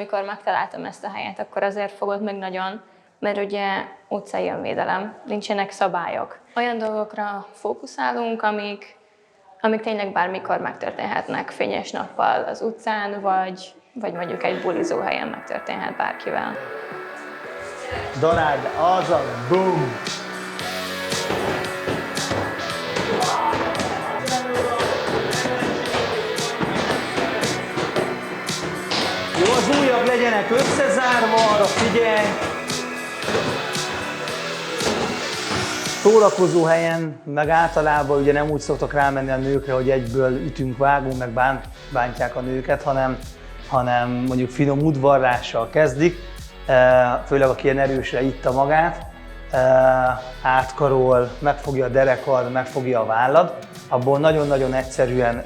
amikor megtaláltam ezt a helyet, akkor azért fogott meg nagyon, mert ugye utcai önvédelem, nincsenek szabályok. Olyan dolgokra fókuszálunk, amik tényleg bármikor megtörténhetnek fényes nappal az utcán, vagy mondjuk egy bulizó helyen megtörténhet bárkivel. Donald, az a boom! Jó, az ujjak legyenek összezárva, arra figyelj! Szórakozó helyen, meg általában ugye nem úgy szoktak rámenni a nőkre, hogy egyből ütünk, vágunk, meg bántják a nőket, hanem mondjuk finom udvarlással kezdik, főleg aki ilyen erősre itta magát, átkarol, megfogja a derekad, megfogja a vállad, abból nagyon-nagyon egyszerűen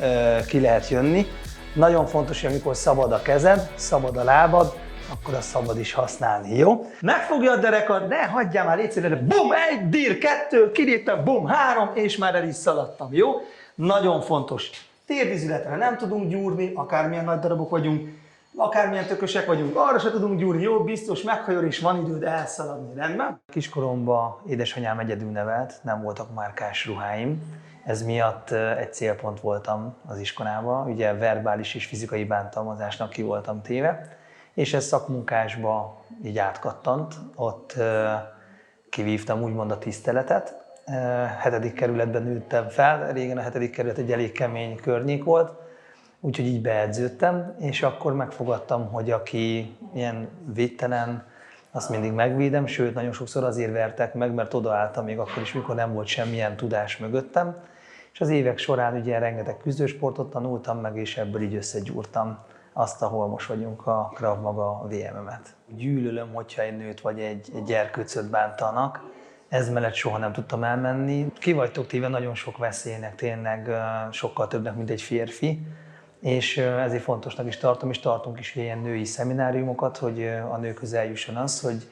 ki lehet jönni. Nagyon fontos, hogy amikor szabad a kezed, szabad a lábad, akkor azt szabad is használni, jó? Megfogja a derekad, ne hagyjál már létszére, bum, 1, dir, 2, kiléptem, bum, 3, és már el is szaladtam, jó? Nagyon fontos. Térdizületre nem tudunk gyúrni, akármilyen nagy darabok vagyunk, akármilyen tökösek vagyunk, arra se tudunk gyúrni, jó, biztos, meghajol és van időd elszaladni, rendben? Kiskoromban édesanyám egyedül nevelt, nem voltak márkás ruháim, ez miatt egy célpont voltam az iskolában, ugye verbális és fizikai bántalmazásnak ki voltam téve, és ez szakmunkásba így átkattant, ott kivívtam úgymond a tiszteletet. 7. kerületben nőttem fel, régen a 7. kerület egy elég kemény környék volt, úgyhogy így beedződtem, és akkor megfogadtam, hogy aki ilyen védtelen, azt mindig megvédem, sőt, nagyon sokszor azért vertek meg, mert odaálltam még akkor is, mikor nem volt semmilyen tudás mögöttem, és az évek során ugye rengeteg küzdősportot tanultam meg, és ebből így összegyúrtam azt, ahol most vagyunk, a Krav Maga VM-emet. Gyűlölöm, hogyha egy nőt vagy egy gyerkőcöt bántanak, ez mellett soha nem tudtam elmenni. Ki vagytok téve nagyon sok veszélynek, tényleg sokkal többnek, mint egy férfi, és ezért fontosnak is tartom, és tartunk is ilyen női szemináriumokat, hogy a nőkhöz eljusson az, hogy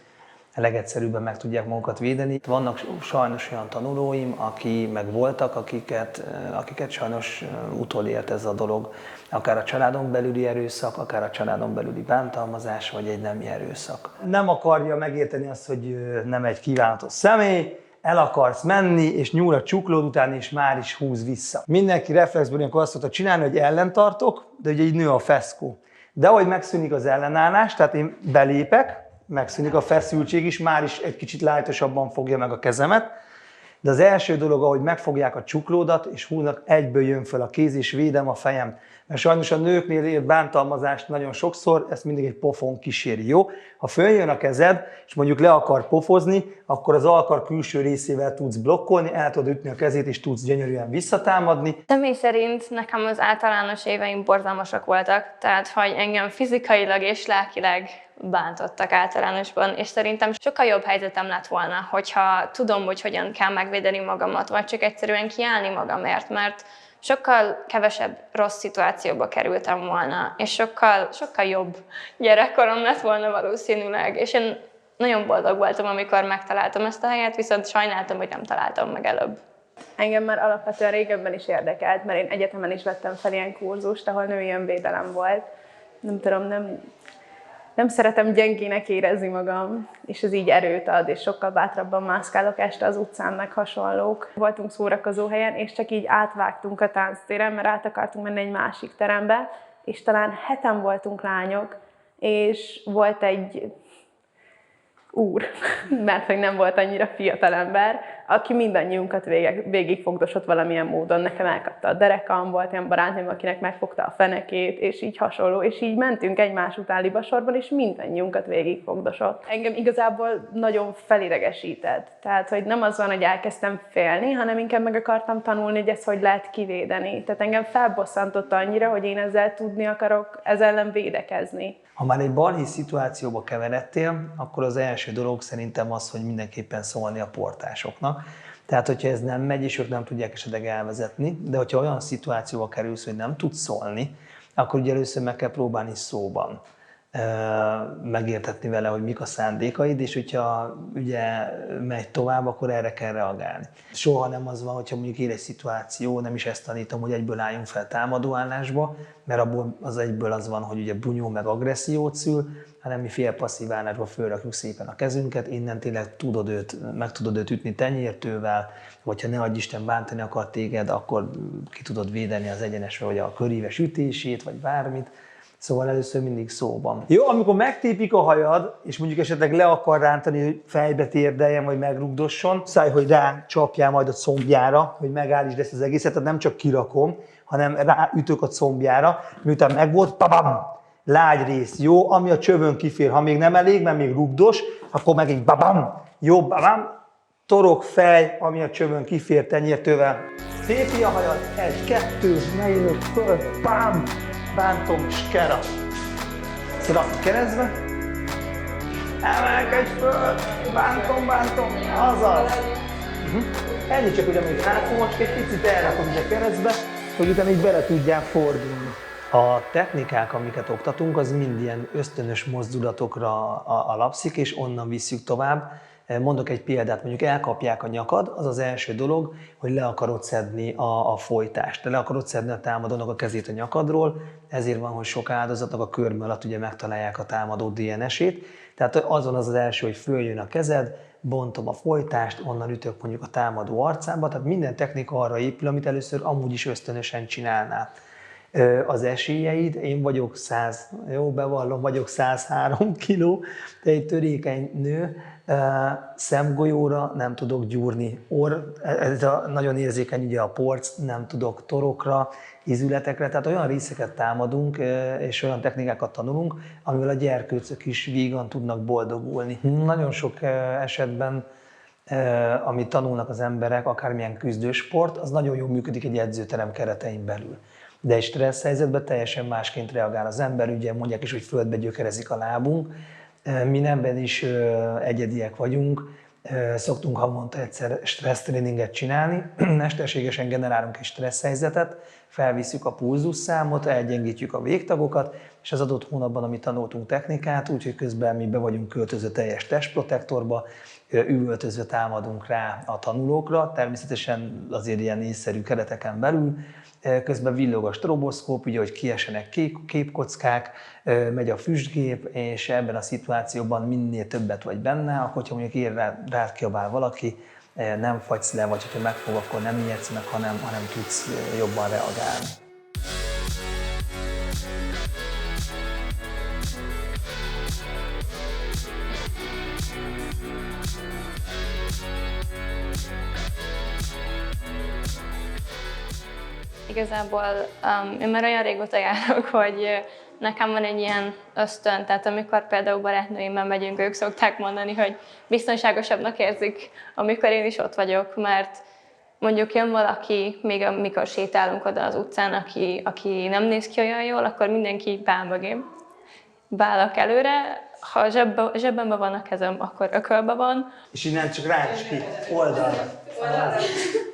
legegyszerűbben meg tudják magukat védeni. Vannak sajnos olyan tanulóim, aki meg voltak, akiket sajnos utolért ez a dolog. Akár a családon belüli erőszak, akár a családon belüli bántalmazás, vagy egy nemi erőszak. Nem akarja megérteni azt, hogy nem egy kívánatos személy, el akarsz menni, és nyúl a csuklód után, és már is húz vissza. Mindenki reflexből ilyenkor azt szokta csinálni, hogy ellentartok, de ugye így nő a feszkó. De ahogy megszűnik az ellenállás, tehát én belépek, megszűnik a feszültség is, már is egy kicsit lájtosabban fogja meg a kezemet, de az első dolog, ahogy megfogják a csuklódat, és húznak, egyből jön fel a kéz, és védem a fejem. Mert sajnos a nőknél ért bántalmazást nagyon sokszor, ezt mindig egy pofon kíséri, jó? Ha följön a kezed, és mondjuk le akar pofozni, akkor az alkar külső részével tudsz blokkolni, el tudod ütni a kezét, és tudsz gyönyörűen visszatámadni. Személy szerint nekem az általános éveim borzalmasak voltak, tehát hogy engem fizikailag és lelkileg bántottak általánosban, és szerintem sokkal jobb helyzetem lett volna, hogyha tudom, hogy hogyan kell megvédeni magamat, vagy csak egyszerűen kiállni magamért, mert sokkal kevesebb rossz szituációba kerültem volna, és sokkal jobb gyerekkorom lett volna valószínűleg, és én nagyon boldog voltam, amikor megtaláltam ezt a helyet, viszont sajnáltam, hogy nem találtam meg előbb. Engem már alapvetően régebben is érdekelt, mert én egyetemen is vettem fel ilyen kurzust, ahol női önvédelem volt. Nem tudom, nem szeretem gyengének érezni magam, és ez így erőt ad, és sokkal bátrabban mászkálok este az utcán, meg hasonlók. Voltunk szórakozó helyen, és csak így átvágtunk a tánctéren, mert át akartunk menni egy másik terembe, és talán 7-en voltunk lányok, és volt egy úr, mert hogy nem volt annyira fiatal ember, aki mindannyiunkat végigfogdosott valamilyen módon. Nekem elkapta a derekam, volt olyan barátnőm, akinek megfogta a fenekét, és így hasonló, és így mentünk egymás után libasorban, és mindannyiunkat végigfogdosott. Engem igazából nagyon felidegesített. Tehát, hogy nem az van, hogy elkezdtem félni, hanem inkább meg akartam tanulni, hogy ezt hogy lehet kivédeni. Tehát engem felbosszantott annyira, hogy én ezzel tudni akarok, ezzel ellen védekezni. Ha már egy balhé szituációba keveredtél, akkor az első dolog szerintem az, hogy mindenképpen szólni a portásoknak. Tehát, hogyha ez nem megy, és ők nem tudják esetleg elvezetni, de hogyha olyan szituációba kerülsz, hogy nem tudsz szólni, akkor ugye először meg kell próbálni szóban. megértetni vele, hogy mik a szándékaid, és hogyha ugye megy tovább, akkor erre kell reagálni. Soha nem az van, hogyha mondjuk él egy szituáció, nem is ezt tanítom, hogy egyből álljunk fel támadóállásba, mert abból az egyből az van, hogy ugye bunyó meg agressziót szül, hanem mi félpasszív állásba fölrakjuk szépen a kezünket, innen tényleg meg tudod őt ütni tenyértővel, vagy ha ne adj Isten bántani akar téged, akkor ki tudod védeni az egyenesre, vagy a köríves ütését, vagy bármit. Szóval először mindig szóban. Jó, amikor megtépik a hajad, és mondjuk esetleg le akar rántani, hogy fejbe térdeljen, vagy megrugdosson, szállj, hogy rá csapjál majd a combjára, hogy megállítsd ezt az egészet, tehát nem csak kirakom, hanem ráütök a combjára, miután megvolt, babam, lágy rész, jó, ami a csövön kifér, ha még nem elég, mert még rugdos, akkor megint babam, jó, babam, torok, fej, ami a csövön kifér tenyértővel. Tépi a hajad, 1, 2, ne jövök föl, bám, bántom, skera. Szirak keresztbe. Emelkedj föl, bántom, azaz. Ennyi csak, hogy amíg hátulom, csak egy picit elrakod a keresztbe, hogy utána így bele tudjál fordulni. A technikák, amiket oktatunk, az mind ilyen ösztönös mozdulatokra alapszik, és onnan visszük tovább. Mondok egy példát, mondjuk elkapják a nyakad, az az első dolog, hogy le akarod szedni a folytást. Le akarod szedni a támadónak a kezét a nyakadról, ezért van, hogy sok áldozatnak a körme alatt ugye megtalálják a támadó DNS-ét. Tehát azon az első, hogy följön a kezed, bontom a folytást, onnan ütök mondjuk a támadó arcába, tehát minden technika arra épül, amit először amúgy is ösztönösen csinálnál. Az esélyeid, én vagyok vagyok 103 kiló, de egy törékeny nő, szemgolyóra nem tudok gyúrni, ez nagyon érzékeny ugye a porc, nem tudok torokra, ízületekre, tehát olyan részeket támadunk, és olyan technikákat tanulunk, amivel a gyerkőcök is vígan tudnak boldogulni. Nagyon sok esetben, amit tanulnak az emberek, akármilyen küzdősport, az nagyon jól működik egy edzőterem keretein belül. De egy stressz helyzetben teljesen másként reagál az ember, ugye mondják is, hogy földbe gyökerezik a lábunk. Mi nemben is egyediek vagyunk, szoktunk havonta egyszer stressztréninget csinálni, mesterségesen generálunk egy stressz helyzetet, felvisszük a pulzusszámot, elgyengítjük a végtagokat, és az adott hónapban, amit tanultunk technikát, úgyhogy közben mi be vagyunk költözve teljes testprotektorba, üvöltözve támadunk rá a tanulókra, természetesen azért ilyen észszerű kereteken belül, közben villog a stroboszkóp, ugye, hogy kiesenek képkockák, megy a füstgép, és ebben a szituációban minél többet vagy benne, akkor ha mondjuk rád kiabál valaki, nem fagysz le, vagy ha megfog, akkor nem ijedsz meg, hanem tudsz jobban reagálni. Igazából én már olyan régóta járok, hogy nekem van egy ilyen ösztön, tehát amikor például barátnőimmel megyünk, ők szokták mondani, hogy biztonságosabbnak érzik, amikor én is ott vagyok, mert mondjuk jön valaki, még amikor sétálunk oda az utcán, aki nem néz ki olyan jól, akkor mindenki bálok előre, ha zsebemben van a kezem, akkor ökölbe van. És innen csak rács ki, oldalra.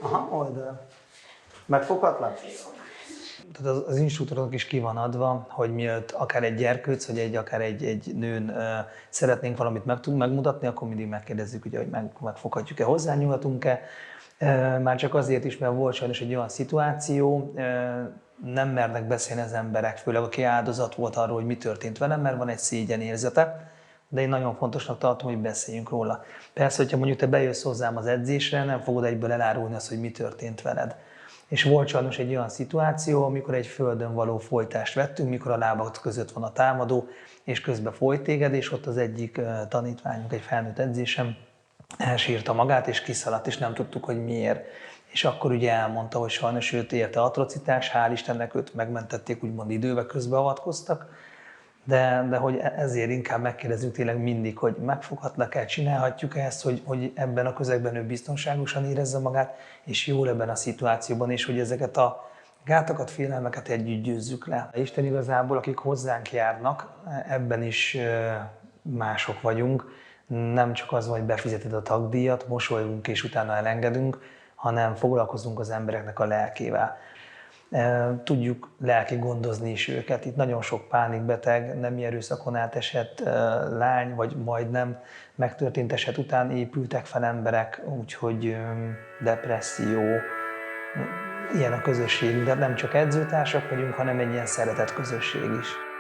Aha, oldalra. Megfoghatlak? Tehát az instruktornak is ki van adva, hogy mielőtt akár egy gyerkőc, vagy akár egy nőn szeretnénk valamit megmutatni, akkor mindig megkérdezzük, ugye, hogy megfoghatjuk-e, hozzányúlhatunk-e. Már csak azért is, mert volt sajnos egy olyan szituáció, nem mernek beszélni az emberek, főleg aki áldozat volt arról, hogy mi történt velem, mert van egy szégyenérzete, de én nagyon fontosnak tartom, hogy beszéljünk róla. Persze, hogyha mondjuk te bejössz hozzám az edzésre, nem fogod egyből elárulni azt, hogy mi történt veled. És volt sajnos egy olyan szituáció, amikor egy földön való folytást vettünk, mikor a lábad között van a támadó, és közben folyt téged, és ott az egyik tanítványunk egy felnőtt edzésem elsírta magát, és kiszaladt, és nem tudtuk, hogy miért. És akkor ugye elmondta, hogy sajnos őt érte atrocitás, hál' Istennek őt megmentették, úgymond időbe közbeavatkoztak, de hogy ezért inkább megkérdezünk tényleg mindig, hogy megfoghatlak-e, csinálhatjuk ezt, hogy ebben a közegben ő biztonságosan érezze magát, és jól ebben a szituációban, és hogy ezeket a gátakat, félelmeket együtt győzzük le. Isten igazából, akik hozzánk járnak, ebben is mások vagyunk, nem csak az, hogy befizeted a tagdíjat, mosolygunk és utána elengedünk, hanem foglalkozunk az embereknek a lelkével. tudjuk lelki gondozni is őket. Itt nagyon sok pánikbeteg, nemi erőszakon átesett lány, vagy majdnem megtörtént eset után épültek fel emberek, úgyhogy depresszió, ilyen a közösségünk, de nem csak edzőtársak vagyunk, hanem egy ilyen szeretett közösség is.